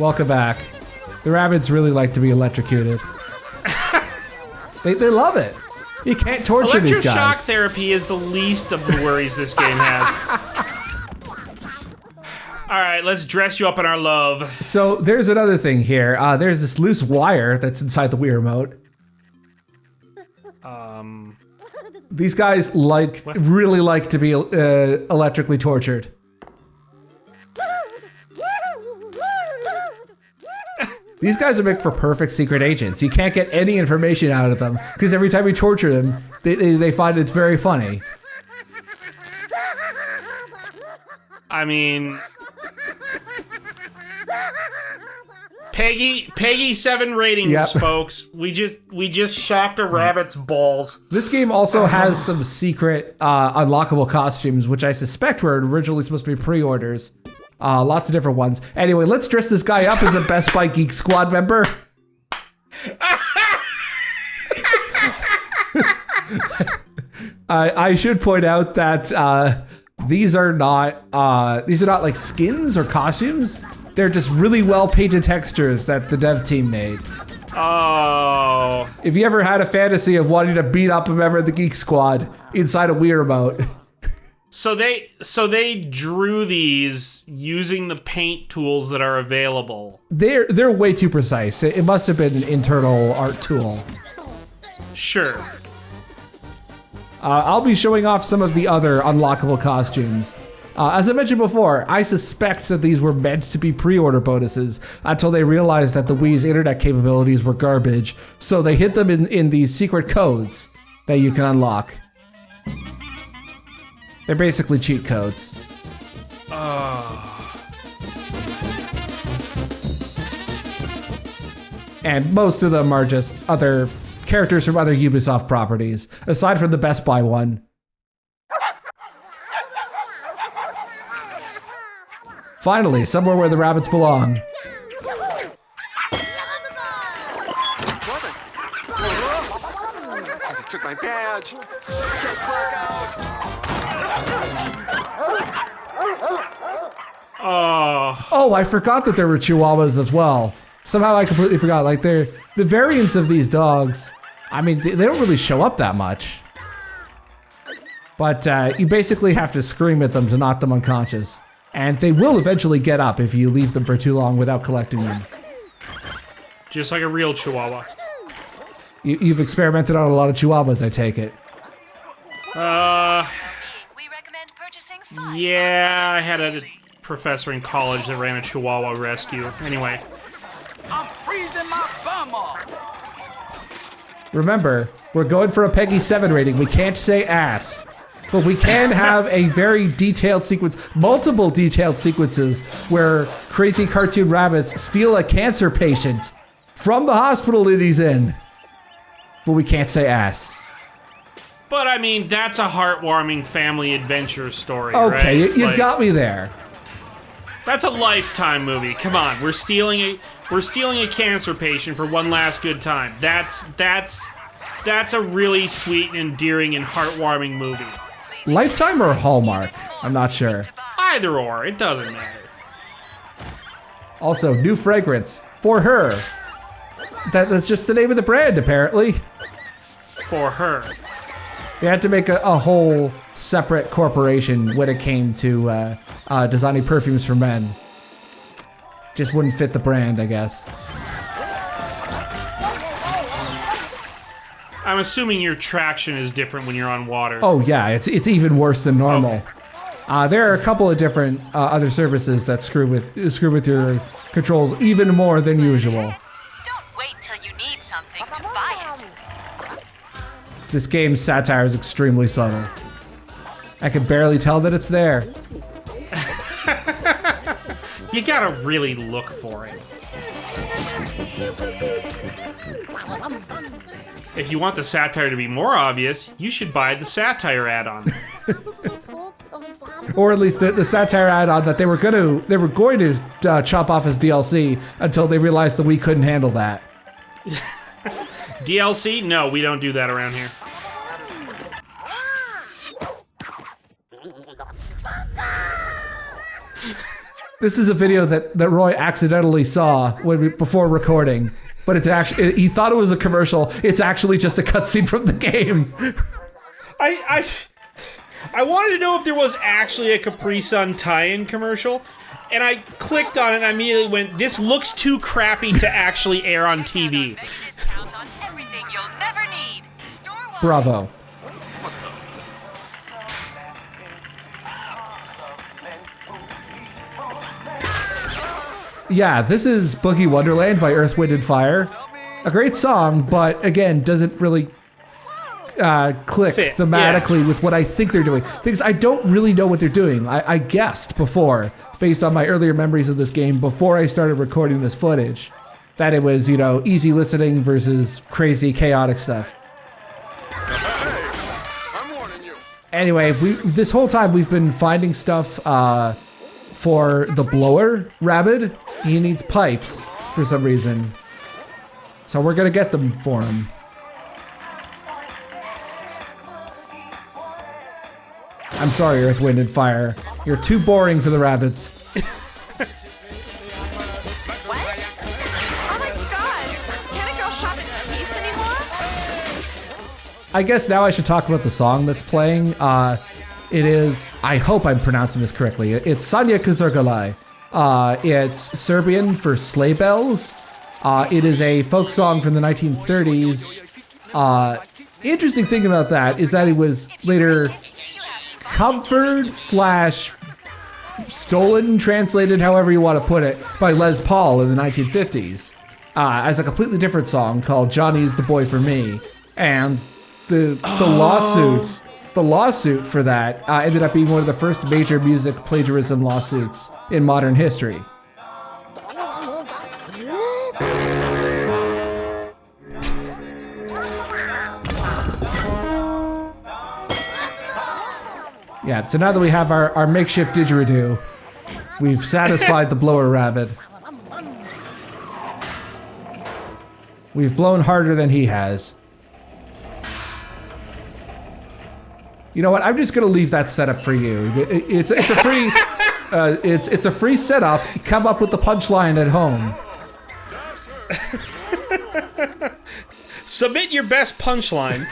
Welcome back. The Rabbids really like to be electrocuted. They love it. You can't torture these guys. Electroshock therapy is the least of the worries this game has. Alright, let's dress you up in our love. So there's another thing here. There's this loose wire that's inside the Wii remote. These guys really like to be electrically tortured. These guys are made for perfect secret agents. You can't get any information out of them because every time you torture them, they find it's very funny. I mean, Peggy 7 ratings, folks. We just shocked a rabbit's balls. This game also has some secret unlockable costumes, which I suspect were originally supposed to be pre-orders. Lots of different ones. Anyway, let's dress this guy up as a Best Buy Geek Squad member. I should point out that these are not like skins or costumes. They're just really well painted textures that the dev team made. Oh. If you ever had a fantasy of wanting to beat up a member of the Geek Squad inside a Wii remote. So they drew these using the paint tools that are available. They're way too precise. It must have been an internal art tool. Sure. I'll be showing off some of the other unlockable costumes. As I mentioned before, I suspect that these were meant to be pre-order bonuses until they realized that the Wii's internet capabilities were garbage, so they hid them in these secret codes that you can unlock. They're basically cheat codes. And most of them are just other characters from other Ubisoft properties, aside from the Best Buy one. Finally, somewhere where the rabbits belong. Took my badge. Oh, I forgot that there were Chihuahuas as well. Somehow I completely forgot. Like, the variants of these dogs, I mean, they don't really show up that much. But you basically have to scream at them to knock them unconscious. And they will eventually get up if you leave them for too long without collecting them. Just like a real Chihuahua. You've experimented on a lot of Chihuahuas, I take it. We recommend purchasing 5. Yeah, I had a professor in college that ran a Chihuahua rescue. Anyway. I'm freezing my bum off. Remember, we're going for a Peggy 7 rating. We can't say ass. But we can have a very detailed sequence, multiple detailed sequences, where crazy cartoon rabbits steal a cancer patient from the hospital that he's in. But we can't say ass. But I mean, that's a heartwarming family adventure story, okay, right? you got me there. That's a Lifetime movie. Come on, we're stealing a cancer patient for one last good time. That's a really sweet and endearing and heartwarming movie. Lifetime or Hallmark? I'm not sure. Either or, it doesn't matter. Also, new fragrance for her. That's just the name of the brand, apparently. For her. They had to make a whole separate corporation when it came to designing perfumes for men. Just wouldn't fit the brand, I guess. I'm assuming your traction is different when you're on water. Oh yeah, it's even worse than normal. Okay. There are a couple of different other services that screw with your controls even more than usual. Don't wait till you need something to buy it. This game's satire is extremely subtle. I can barely tell that it's there. You gotta really look for it. If you want the satire to be more obvious, you should buy the Satire add-on. Or at least the Satire add-on that they were going to chop off as DLC until they realized that we couldn't handle that. DLC? No, we don't do that around here. This is a video that Roy accidentally saw before recording, but it's actually, he thought it was a commercial. It's actually just a cutscene from the game. I wanted to know if there was actually a Capri Sun tie-in commercial, and I clicked on it and I immediately went, this looks too crappy to actually air on TV. Count on everything you'll never need. Store-wide. Bravo. Yeah, this is Boogie Wonderland by Earth, Wind & Fire. A great song, but again, doesn't really click Fit, thematically with what I think they're doing. Because I don't really know what they're doing. I guessed before, based on my earlier memories of this game, before I started recording this footage, that it was, easy listening versus crazy, chaotic stuff. I'm warning you. Anyway, this whole time we've been finding stuff for the blower Rabbid. He needs pipes for some reason. So we're gonna get them for him. I'm sorry, Earth, Wind, and Fire. You're too boring for the Rabbids. What? Oh my god! Can't a girl shop in peace anymore? I guess now I should talk about the song that's playing. It is, I hope I'm pronouncing this correctly, it's Sanja Kazurgalai. It's Serbian for sleigh bells. It is a folk song from the 1930s. Interesting thing about that is that it was later covered / stolen, translated, however you want to put it, by Les Paul in the 1950s as a completely different song called Johnny's the Boy for Me. And the lawsuit for that ended up being one of the first major music plagiarism lawsuits in modern history. Yeah, so now that we have our makeshift didgeridoo, we've satisfied the blower rabbit. We've blown harder than he has. You know what? I'm just gonna leave that setup for you. It's a free it's a free setup. Come up with the punchline at home. Submit your best punchline.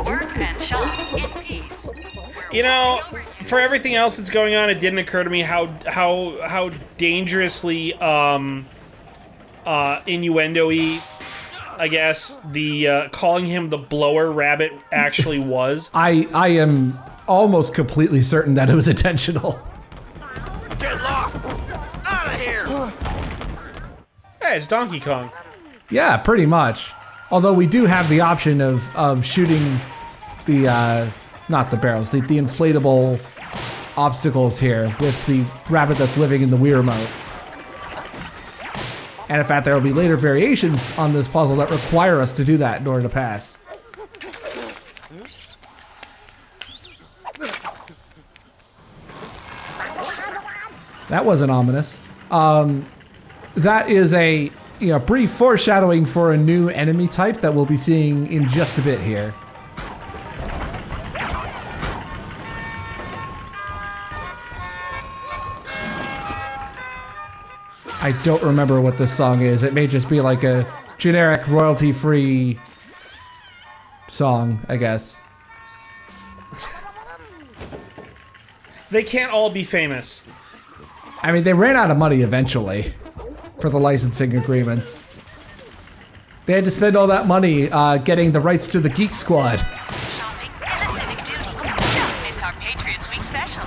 Work and shop in peace. For everything else that's going on, it didn't occur to me how dangerously innuendo-y, I guess, the calling him the blower rabbit actually was. I am almost completely certain that it was intentional. Get lost! Out of here! Hey, it's Donkey Kong. Yeah, pretty much. Although we do have the option of shooting the, not the barrels, the inflatable obstacles here with the rabbit that's living in the Wii remote. And in fact, there will be later variations on this puzzle that require us to do that in order to pass. That wasn't ominous. That is a brief foreshadowing for a new enemy type that we'll be seeing in just a bit here. I don't remember what this song is. It may just be like a generic royalty-free song, I guess. They can't all be famous. I mean, they ran out of money eventually for the licensing agreements. They had to spend all that money getting the rights to the Geek Squad. Shopping and the civic duty. Don't miss our Patriots Week special.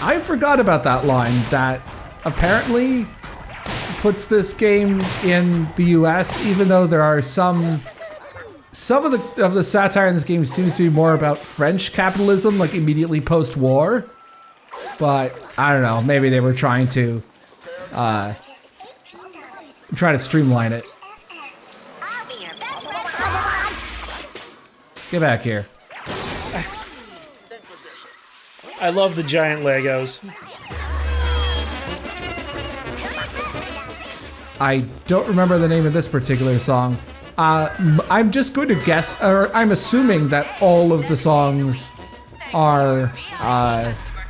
I forgot about that line that apparently puts this game in the US, even though there are some of the satire in this game seems to be more about French capitalism, like immediately post-war. But I don't know, maybe they were trying to streamline it. Get back here. I love the giant Legos. I don't remember the name of this particular song. I'm just going to guess, or I'm assuming that all of the songs are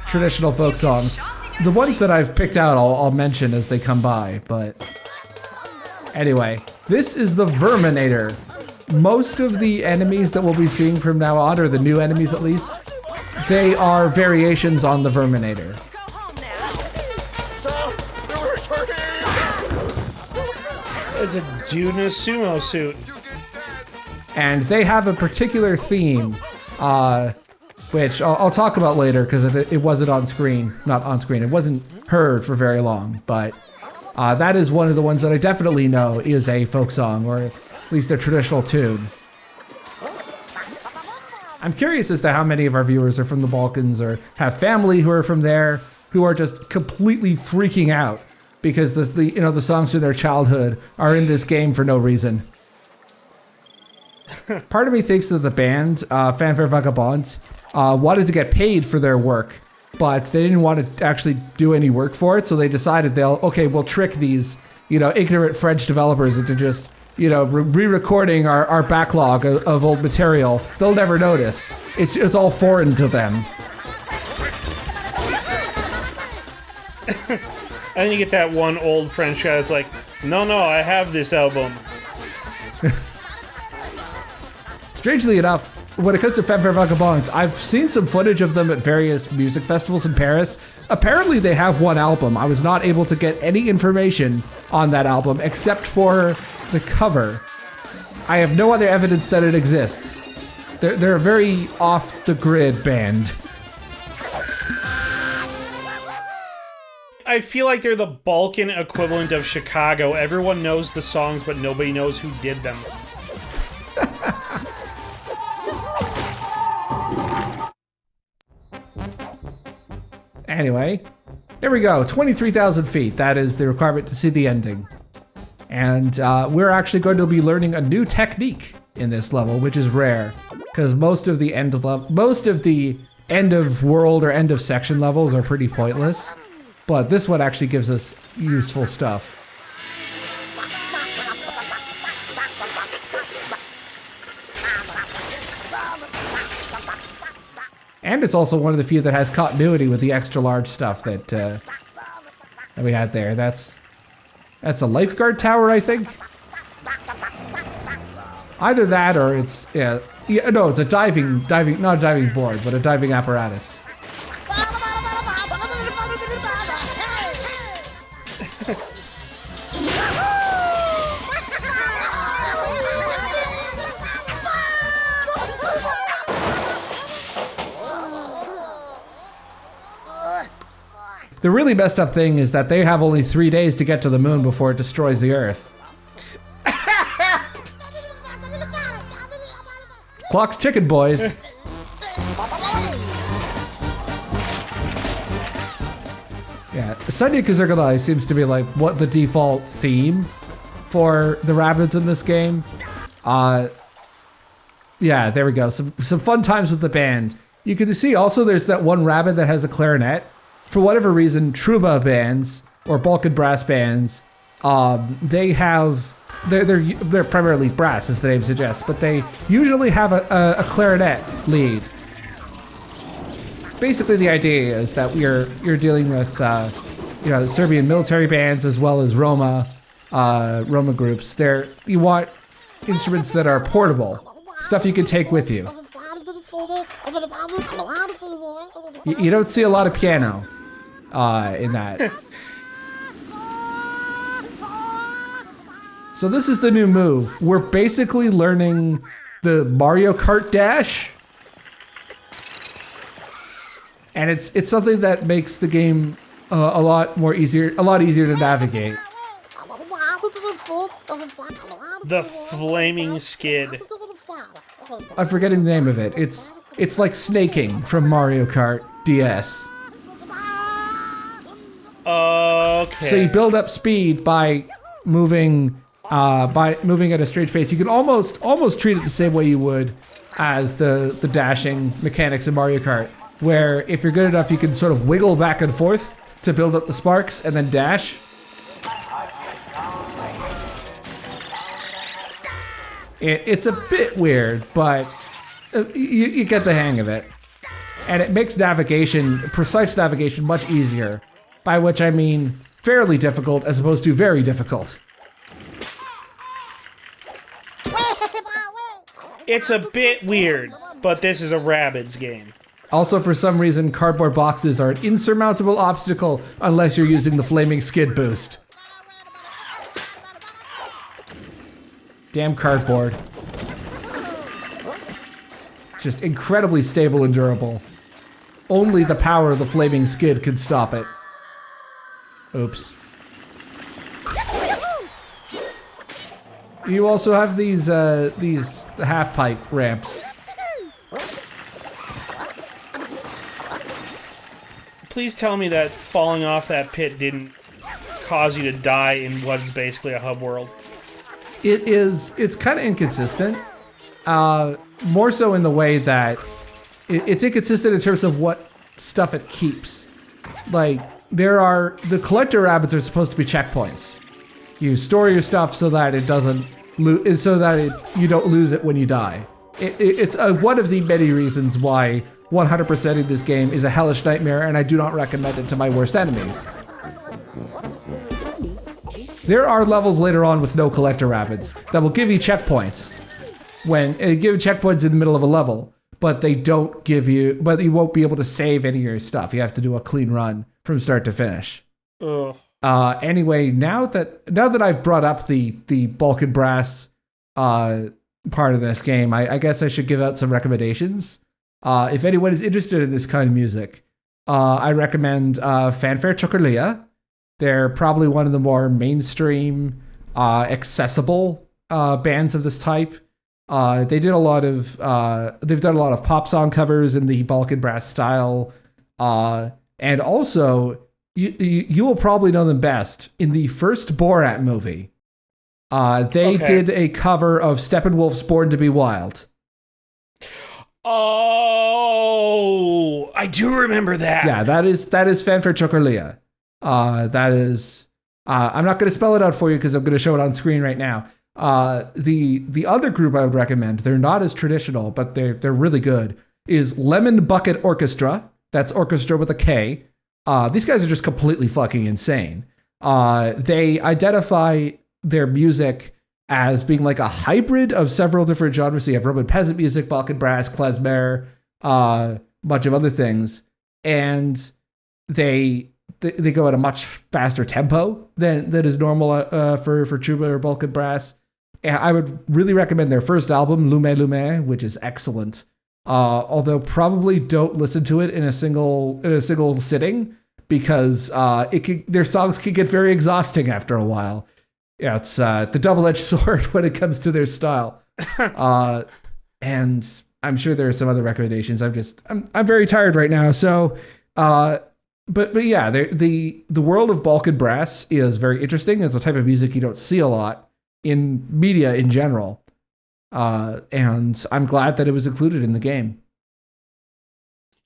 traditional folk songs. The ones that I've picked out, I'll mention as they come by, but anyway, this is the Verminator. Most of the enemies that we'll be seeing from now on, or the new enemies at least, they are variations on the Verminator. It's a dude in a sumo suit. And they have a particular theme, which I'll talk about later because it wasn't on screen. Not on screen. It wasn't heard for very long, but that is one of the ones that I definitely know is a folk song, or at least a traditional tune. I'm curious as to how many of our viewers are from the Balkans or have family who are from there, who are just completely freaking out because the songs from their childhood are in this game for no reason. Part of me thinks that the band, Fanfare Vagabonds, wanted to get paid for their work, but they didn't want to actually do any work for it, so they decided we'll trick these, ignorant French developers into just, re-recording our backlog of old material. They'll never notice. It's all foreign to them. And then you get that one old French guy that's like, no, I have this album. Strangely enough, when it comes to Fanfare Vagabonds, I've seen some footage of them at various music festivals in Paris. Apparently they have one album. I was not able to get any information on that album except for the cover. I have no other evidence that it exists. They're a very off-the-grid band. I feel like they're the Balkan equivalent of Chicago. Everyone knows the songs, but nobody knows who did them. Anyway, there we go. 23,000 feet. That is the requirement to see the ending. And we're actually going to be learning a new technique in this level, which is rare, because most of the end of world or end of section levels are pretty pointless. But this one actually gives us useful stuff. And it's also one of the few that has continuity with the extra large stuff that we had there. That's a lifeguard tower, I think. Either that or it's it's a diving not a diving board, but a diving apparatus. The really messed up thing is that they have only 3 days to get to the moon before it destroys the Earth. Clock's ticking, boys. Yeah, Sonya Kazurgalai seems to be like what the default theme for the Rabbids in this game. Yeah, there we go. Some fun times with the band. You can see also there's that one Rabbid that has a clarinet. For whatever reason, Truba bands or Balkan brass bands, they're primarily brass, as the name suggests, but they usually have a clarinet lead. Basically, the idea is that you're dealing with Serbian military bands as well as Roma groups. You want instruments that are portable, stuff you can take with you. You don't see a lot of piano in that. So this is the new move. We're basically learning the Mario Kart dash. And it's something that makes the game a lot easier to navigate. The flaming skid. I'm forgetting the name of it. It's like snaking from Mario Kart DS. Okay. So you build up speed by moving at a straight pace. You can almost treat it the same way you would as the dashing mechanics in Mario Kart, where if you're good enough, you can sort of wiggle back and forth to build up the sparks and then dash. It's a bit weird, but you get the hang of it. and it makes precise navigation much easier, by which I mean fairly difficult as opposed to very difficult. It's a bit weird, but this is a Rabbids game. Also, for some reason, cardboard boxes are an insurmountable obstacle unless you're using the flaming skid boost. Damn cardboard. Just incredibly stable and durable. Only the power of the flaming skid can stop it. Oops. You also have these half-pipe ramps. Please tell me that falling off that pit didn't cause you to die in what is basically a hub world. It's kind of inconsistent. More so in the way that it's inconsistent in terms of what stuff it keeps. Like, the collector rabbits are supposed to be checkpoints. You store your stuff so that it doesn't you don't lose it when you die. It's one of the many reasons why 100%ing this game is a hellish nightmare, and I do not recommend it to my worst enemies. There are levels later on with no collector rabbits that will give you checkpoints give checkpoints in the middle of a level, but you won't be able to save any of your stuff. You have to do a clean run from start to finish. Ugh. Anyway, now that I've brought up the Balkan Brass part of this game, I guess I should give out some recommendations. If anyone is interested in this kind of music, I recommend Fanfare Chocolea. They're probably one of the more mainstream, accessible bands of this type. They've done a lot of pop song covers in the Balkan Brass style, and also you will probably know them best in the first Borat movie. They did a cover of Steppenwolf's "Born to Be Wild." Oh, I do remember that. Yeah, that is Fanfare Chocolea. That is. I'm not going to spell it out for you because I'm going to show it on screen right now. The other group I would recommend, they're not as traditional, but they're really good, is Lemon Bucket Orchestra. That's orchestra with a K. These guys are just completely fucking insane. They identify their music as being like a hybrid of several different genres. So you have Roman peasant music, Balkan brass, klezmer, bunch of other things, and they go at a much faster tempo than is normal for tuba or Balkan brass. And I would really recommend their first album, Lume Lume, which is excellent. Although probably don't listen to it in a single sitting, because their songs can get very exhausting after a while. Yeah, it's the double-edged sword when it comes to their style. And I'm sure there are some other recommendations. I'm very tired right now. So, but yeah, the world of Balkan brass is very interesting. It's a type of music you don't see a lot in media in general. And I'm glad that it was included in the game.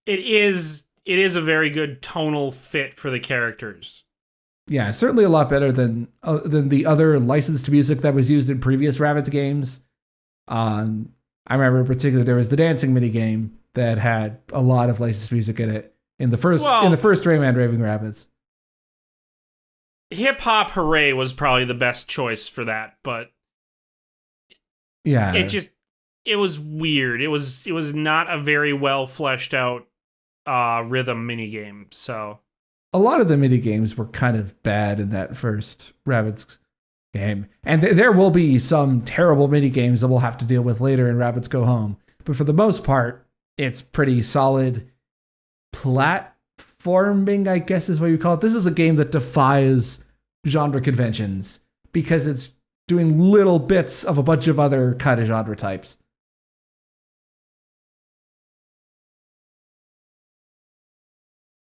It is a very good tonal fit for the characters. Yeah, certainly a lot better than the other licensed music that was used in previous Rabbids games. I remember in particular there was the dancing minigame that had a lot of licensed music in it in the first Rayman Raving Rabbids. Hip Hop Hooray was probably the best choice for that, but yeah, it was weird. It was not a very well fleshed out rhythm minigame. So a lot of the mini games were kind of bad in that first Rabbids game, and there will be some terrible mini games that we'll have to deal with later in Rabbids Go Home. But for the most part, it's pretty solid platforming, I guess is what you call it. This is a game that defies genre conventions because it's doing little bits of a bunch of other kind of genre types.